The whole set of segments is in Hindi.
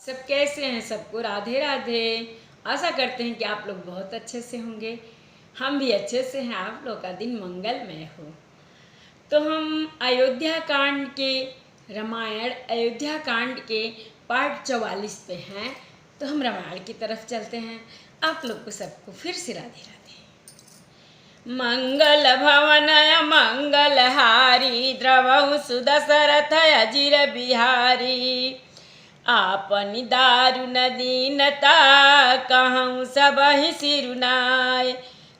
सब कैसे हैं? सबको राधे राधे। आशा करते हैं कि आप लोग बहुत अच्छे से होंगे। हम भी अच्छे से हैं। आप लोग का दिन मंगलमय हो। तो हम अयोध्या कांड के रामायण अयोध्या कांड के पार्ट 44 पे हैं। तो हम रामायण की तरफ चलते हैं। आप लोग को सबको फिर से राधे राधे। मंगल भवन मंगलहारी द्रवहु सुदशरथ अजिर बिहारी। आपनि दारुण दीनता कहूँ सबहि सिरुनाय।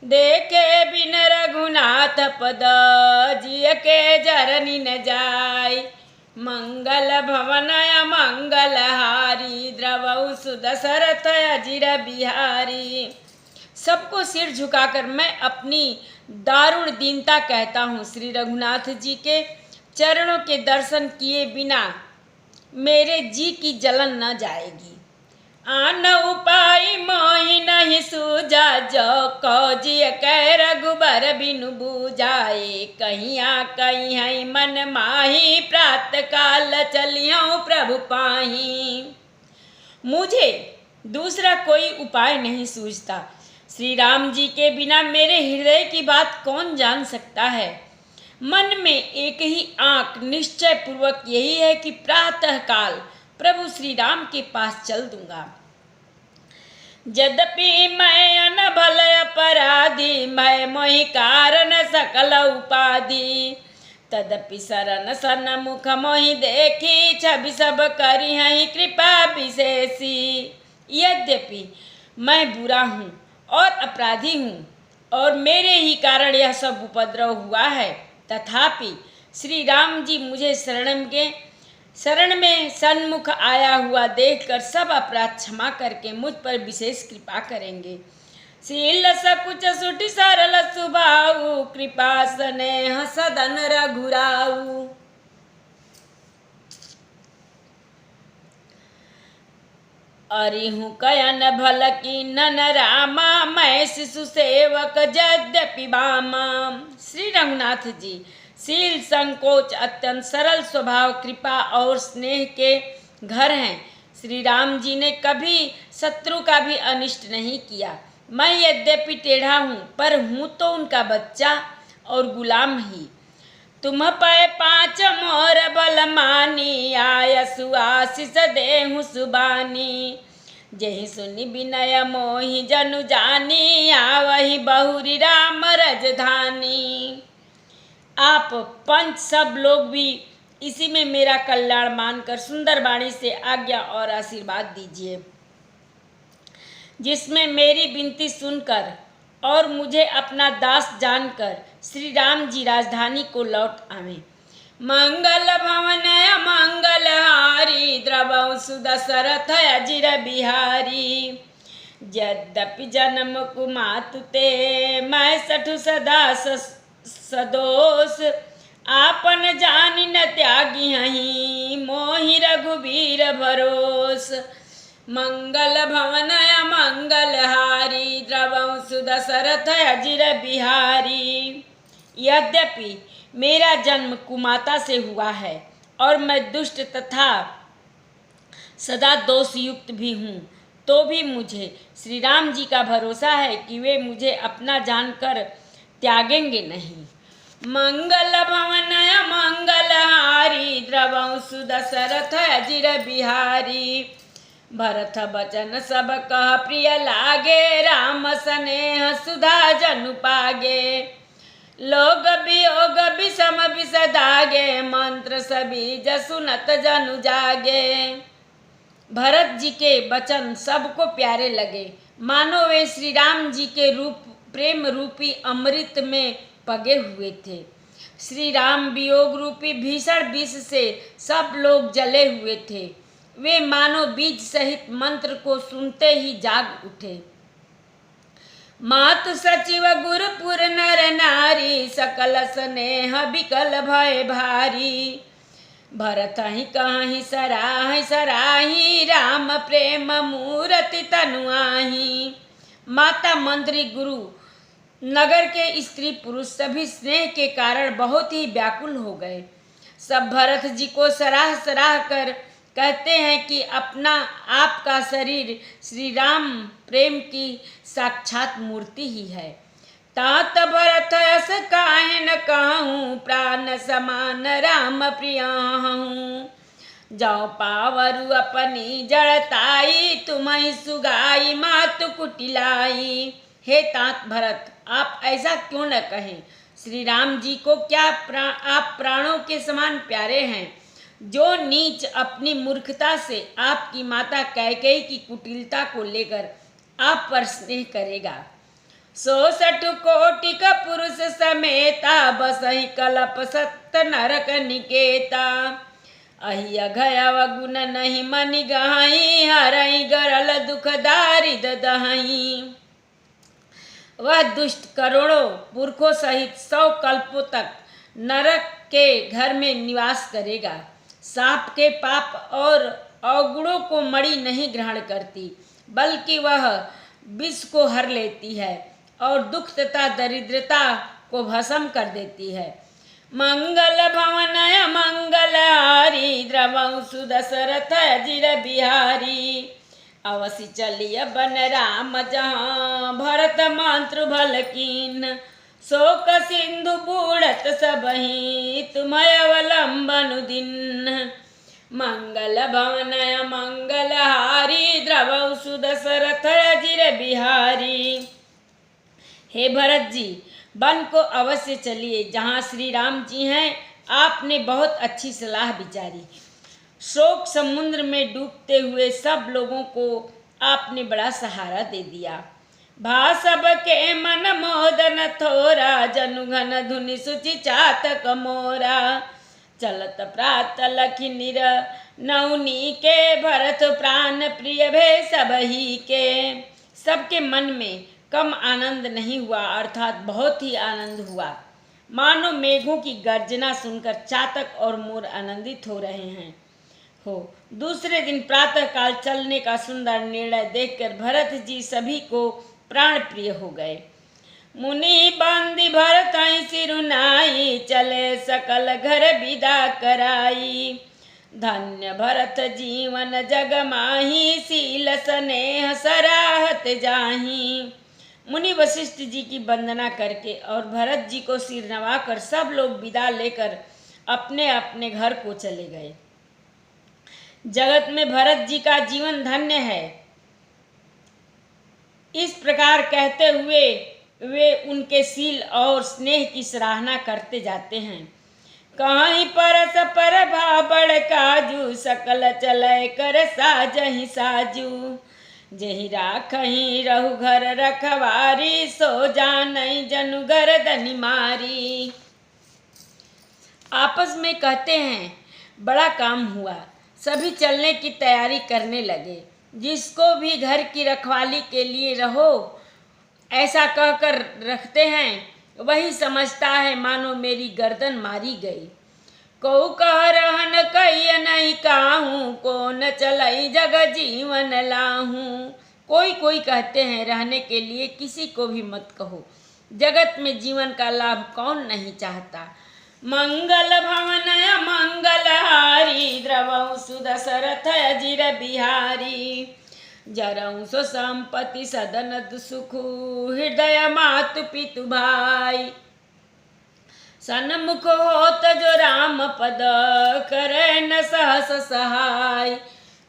देखे बिन रघुनाथ पद जिय के जरनी न जाय। मंगल भवन मंगलहारी द्रवहु सुदशरथ अजिर बिहारी। सबको सिर झुकाकर मैं अपनी दारुण दीनता कहता हूँ। श्री रघुनाथ जी के चरणों के दर्शन किए बिना मेरे जी की जलन न जाएगी। आन उपाय मोहि नहीं सूझा जो कौजिय कै रघुबर बिनु बुझाए। कहिया कहीं है मन माही प्रात काल चलियो प्रभु पाही। मुझे दूसरा कोई उपाय नहीं सूझता। श्री राम जी के बिना मेरे हृदय की बात कौन जान सकता है। मन में एक ही आंक निश्चय पूर्वक यही है कि प्रातः काल प्रभु श्री राम के पास चल दूंगा। यद्यपि मैं अनबल अपराधी मैं मोहि कारण सकल उपाधि। तदपि शरण सन्मुख मोहि देखी छवि सब करी हई कृपा विशेषी। यद्यपि मैं बुरा हूँ और अपराधी हूँ और मेरे ही कारण यह सब उपद्रव हुआ है, तथापि श्री राम जी मुझे शरण में सन्मुख आया हुआ देखकर सब अपराध क्षमा करके मुझ पर विशेष कृपा करेंगे। शील सकुच सुटि सरल सुभाऊ कृपा स्नेह सदन रघुराऊ। अरिहु कयन भल की नन रामा मैं शिशु सेवक यद्यपि बामा। श्री रघुनाथ जी शील संकोच अत्यंत सरल स्वभाव कृपा और स्नेह के घर हैं। श्री राम जी ने कभी शत्रु का भी अनिष्ट नहीं किया। मैं यद्यपि टेढ़ा हूँ पर हूँ तो उनका बच्चा और गुलाम ही। तुम पै पाँच मोर बल मानी आयसु आशीष देहु सुबानी। जहि सुनि विनय मोहि जनु जानी आवहि बहुरी राम रजधानी। आप पंच सब लोग भी इसी में मेरा कल्याण मानकर सुंदर वाणी से आज्ञा और आशीर्वाद दीजिए, जिसमें मेरी विनती सुनकर और मुझे अपना दास जानकर श्री राम जी राजधानी को लौट आवे। मंगल भवन मंगलहारी द्रवहु सुदशरथ अजिर बिहारी। यद्यपि जन्म कुमातु ते मैं सठु सदा सदोष। आपन जानि न त्यागी हहीं मोहि रघुबीर भरोस। मंगल भवन मंगलहारी द्रवहु सुदशरथ अजिर बिहारी। यद्यपि मेरा जन्म कुमाता से हुआ है और मैं दुष्ट तथा सदा दोष युक्त भी हूँ, तो भी मुझे श्री राम जी का भरोसा है कि वे मुझे अपना जानकर त्यागेंगे नहीं। मंगल भवन मंगलहारी द्रवहु सुदशरथ अजिर बिहारी। भरत बचन सब कह प्रिय लागे राम स्नेह सुधा जनु पागे। लोग वियोग विषम विषदागे मंत्र सभी जसुनत जनु जागे। भरत जी के वचन सबको प्यारे लगे, मानो वे श्री राम जी के प्रेम रूपी अमृत में पगे हुए थे। श्री राम वियोग रूपी भीषण विष से सब लोग जले हुए थे। वे मानो बीज सहित मंत्र को सुनते ही जाग उठे। मातु सचिव गुरुपुर नर नारी सकल स्नेह विकल भय भारी। भरत ही कहीं सराही राम प्रेम मूर्ति तनुआही। माता मंत्री गुरु नगर के स्त्री पुरुष सभी स्नेह के कारण बहुत ही व्याकुल हो गए। सब भरत जी को सराह कर कहते हैं कि अपना आपका शरीर श्री राम प्रेम की साक्षात मूर्ति ही है। तात भरत यस काहे न कहूँ, प्राण समान राम प्रिया हूँ। जाओ पावरु अपनी जड़ताई, तुम्हें सुगाई मातु कुटिलाई। हे तात भरत, आप ऐसा क्यों न कहें, श्री राम जी को क्या आप प्राणों के समान प्यारे हैं। जो नीच अपनी मूर्खता से आपकी माता कैकेयी की कुटिलता को लेकर आप पर स्नेह करेगा। 66 कोटि का पुरुष समेता, बसहि कलप सत्त नरक निकेता। अहि अघयव गुण नहीं मनि गहई, हरई गरल दुख दारिद दहई। वह दुष्ट करोड़ों पुरखों सहित 100 कल्पों तक नरक के घर में निवास करेगा। सांप के पाप और अवगुणों को मणि नहीं ग्रहण करती, बल्कि वह विष को हर लेती है और दुख तथा दरिद्रता को भस्म कर देती है। मंगल भवन मंगलहारी, द्रवहु सुदशरथ अजिर बिहारी। अवसि चलिय बन राम जहाँ, भरत मंत्र भल कीन। शोक सिंधु बूढ़त सबहि, तुम्हें अवलंबन दिन। मंगल भवन मंगलहारी, द्रवहु सुदशरथ अजिर बिहारी। हे भरत जी, वन को अवश्य चलिए जहाँ श्री राम जी हैं। आपने बहुत अच्छी सलाह विचारी। शोक समुद्र में डूबते हुए सब लोगों को आपने बड़ा सहारा दे दिया। भा सब के मन मोदन थोरा, जनु घन धुनि सुचि चातक मोरा। चलत प्रात लखि निर नौनी के, भरत प्राण प्रिय भे सबही के। सबके मन में कम आनंद नहीं हुआ, अर्थात बहुत ही आनंद हुआ। मानो मेघों की गर्जना सुनकर चातक और मोर आनंदित हो रहे हैं। दूसरे दिन प्रातः काल चलने का सुंदर निर्णय देखकर भरत जी सभी को प्राण प्रिय हो गए। मुनि बंदी भरत सिरुनाई, चले सकल घर विदा कराई। धन्य भरत जीवन जग माही, सील स्नेह सराहत जाही। मुनि वशिष्ठ जी की वंदना करके और भरत जी को सिर नवाकर सब लोग विदा लेकर अपने अपने घर को चले गए। जगत में भरत जी का जीवन धन्य है, इस प्रकार कहते हुए वे उनके शील और स्नेह की सराहना करते जाते हैं। कहीं परस पर भा बड़ काजू, सकल चलय कर साजहि साजू। जहि राखहि रहु घर रखवारी, सो जानई जनु गर्दनि मारी। आपस में कहते हैं, बड़ा काम हुआ। सभी चलने की तैयारी करने लगे। जिसको भी घर की रखवाली के लिए रहो ऐसा कहकर रखते हैं, वही समझता है मानो मेरी गर्दन मारी गई। को कह रहन कहिय नहीं काहूँ, को न चलई जग जीवन लाहूँ। कोई कोई कहते हैं, रहने के लिए किसी को भी मत कहो, जगत में जीवन का लाभ कौन नहीं चाहता। मंगल भवन मंगलहारी, द्रवहु सुदशरथ अजिर बिहारी। जरऊ सो संपत्ति सदन सुखु, हृदय मातु पितु भाई। सन्मुख होत जो राम पद, करे न सहस सहाय।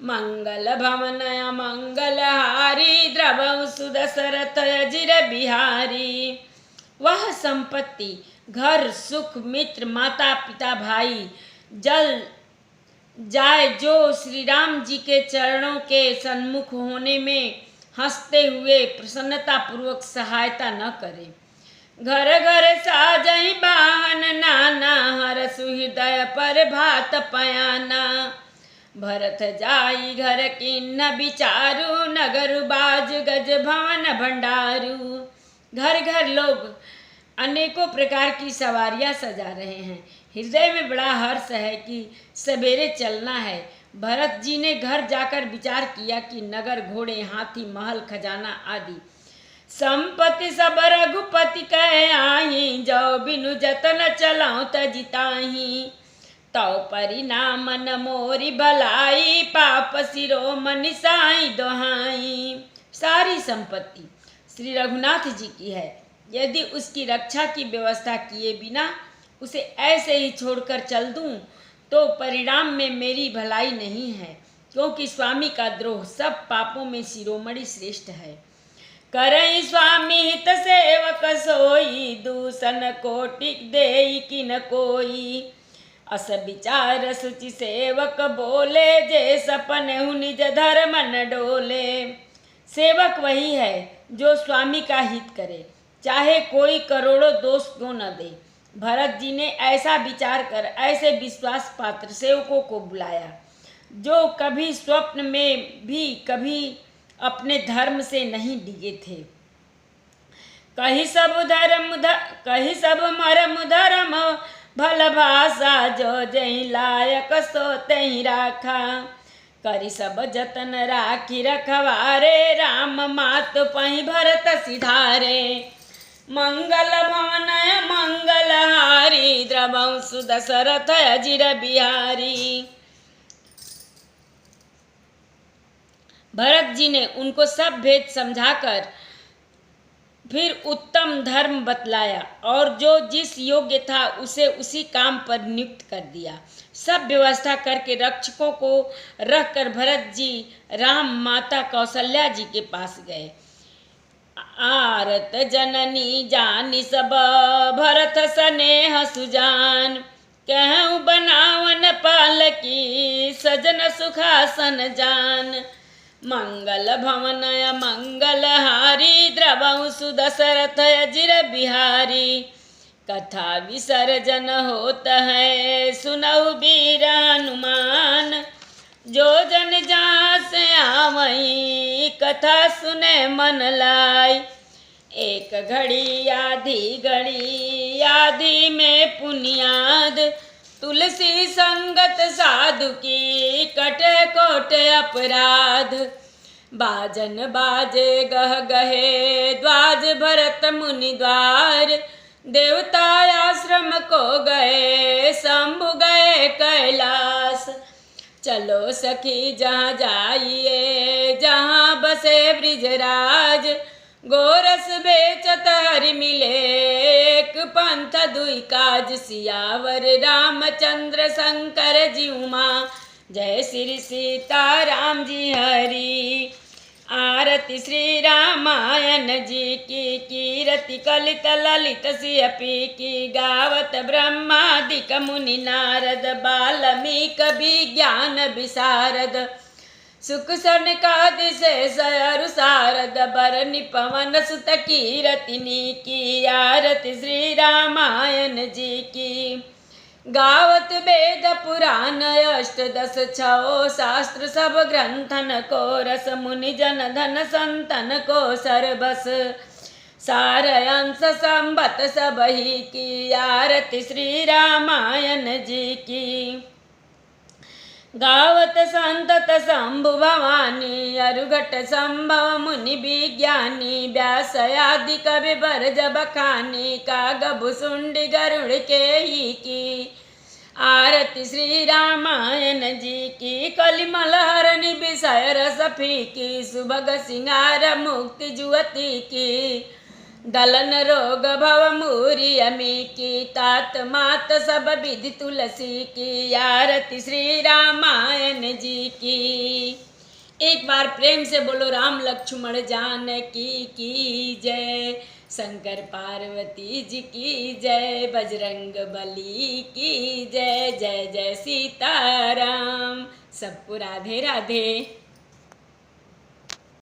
मंगल भवन मंगलहारी, द्रवहु सुदशरथ अजिर बिहारी। वह संपत्ति, घर, सुख, मित्र, माता पिता, भाई जल जाए जो श्री राम जी के चरणों के सन्मुख होने में हंसते हुए प्रसन्नता पूर्वक सहायता न करे। घर घर साजहि बाहन नाना, हर सुहृदय पर भात पयाना। भरत जाई घर किन्न विचारू, नगर बाज गज भवन भंडारू। घर घर लोग अनेकों प्रकार की सवारियां सजा रहे हैं। हृदय में बड़ा हर्ष है कि सवेरे चलना है। भरत जी ने घर जाकर विचार किया कि नगर, घोड़े, हाथी, महल, खजाना आदि संपत्ति सब रघुपति कह आई। जो बिनु जतन चलाऊं तजिताही। तौ परिणाम न मोरी भलाई, पाप शिरोमणि साईं दोहाई। सारी संपत्ति श्री रघुनाथ जी की है, यदि उसकी रक्षा की व्यवस्था किए बिना उसे ऐसे ही छोड़कर चल दूं तो परिणाम में मेरी भलाई नहीं है, क्योंकि स्वामी का द्रोह सब पापों में शिरोमणि श्रेष्ठ है। करई स्वामी हित सेवक सोई, दूषण कोटि देई किन कोई। अस विचार सुचि सेवक बोले, जे सपन हु निज धर्म न डोले। सेवक वही है जो स्वामी का हित करे, चाहे कोई करोड़ों दोष क्यों न दे। भरत जी ने ऐसा विचार कर ऐसे विश्वास पात्र सेवकों को बुलाया, जो कभी स्वप्न में भी कभी अपने धर्म से नहीं डिगे थे। कही सब मरम धर्म, भल भाषा जो जही लायक सो तही राखा। करी सब जतन राखी रखवारे, राम मात पही भरत सिधारे। मंगल भवन मंगल हारी, द्रवंसु दशरथ अजिर बिहारी। भरत जी ने उनको सब भेद समझाकर फिर उत्तम धर्म बतलाया और जो जिस योग्य था उसे उसी काम पर नियुक्त कर दिया। सब व्यवस्था करके रक्षकों को रखकर भरत जी राम माता कौशल्या जी के पास गए। आरत जननी जानी सब, भरत स्नेह सुजान। कहूँ बनावन पालकी, सजन सुखासन जान। मंगल भवन मंगल हारी, द्रवंसु दशरथ अजिर बिहारी। कथा विसर्जन होत है, सुनहु वीर हनुमान। जो जन जहाँ से आवई, कथा सुने मन लाई। एक घड़ी आधी में पुनियाद, तुलसी संगत साधु की, कटे कोटे अपराध। बाजन बाजे गह गहे, द्वाज भरत मुनि द्वार। देवता आश्रम को गए, शंभु गए कैलाश। चलो सखी जहाँ जाइए, जहाँ बसे ब्रिजराज। गोरस बेचत हरि मिले, एक पंथ दुई काज। सियावर रामचंद्र शंकर जी उमा, जय श्री सीता राम जी हरि। आरती श्री रामायण जी की, कीरति कलित ललित सियपी की। गावत ब्रह्मादिक मुनि नारद, बाल्मीक विज्ञान विशारद। सुख सनकादिशेष अरु शारद, बरनि पवन सुत कीरतिनी की। आरती श्री रामायण जी की। गावत वेद पुराण अष्टदश छो, शास्त्र सब ग्रंथन को रस। मुनि जन धन संतन को सरबस, सार अंश संबत सब ही की। आरती श्री रामायण जी की। गावत संतत शंभु भवानी, अरुघट संभव मुनि विज्ञानी। व्यास आदि कवि बरज बखानी, काग भुसुंडी गरुड़ के ही की। आरती श्री रामायण जी की। कलिमल हरनि विषय रस फीकी, सुभग सिंगार मुक्ति जुवती की। दलन रोग भव मूरी अमी की, तात मात सब विधि तुलसी की। आरती श्री रामायण जी की। एक बार प्रेम से बोलो राम लक्ष्मण जानकी की जय। शंकर पार्वती जी की जय। बजरंग बली की जय। जय जय सीताराम। सबको राधे राधे।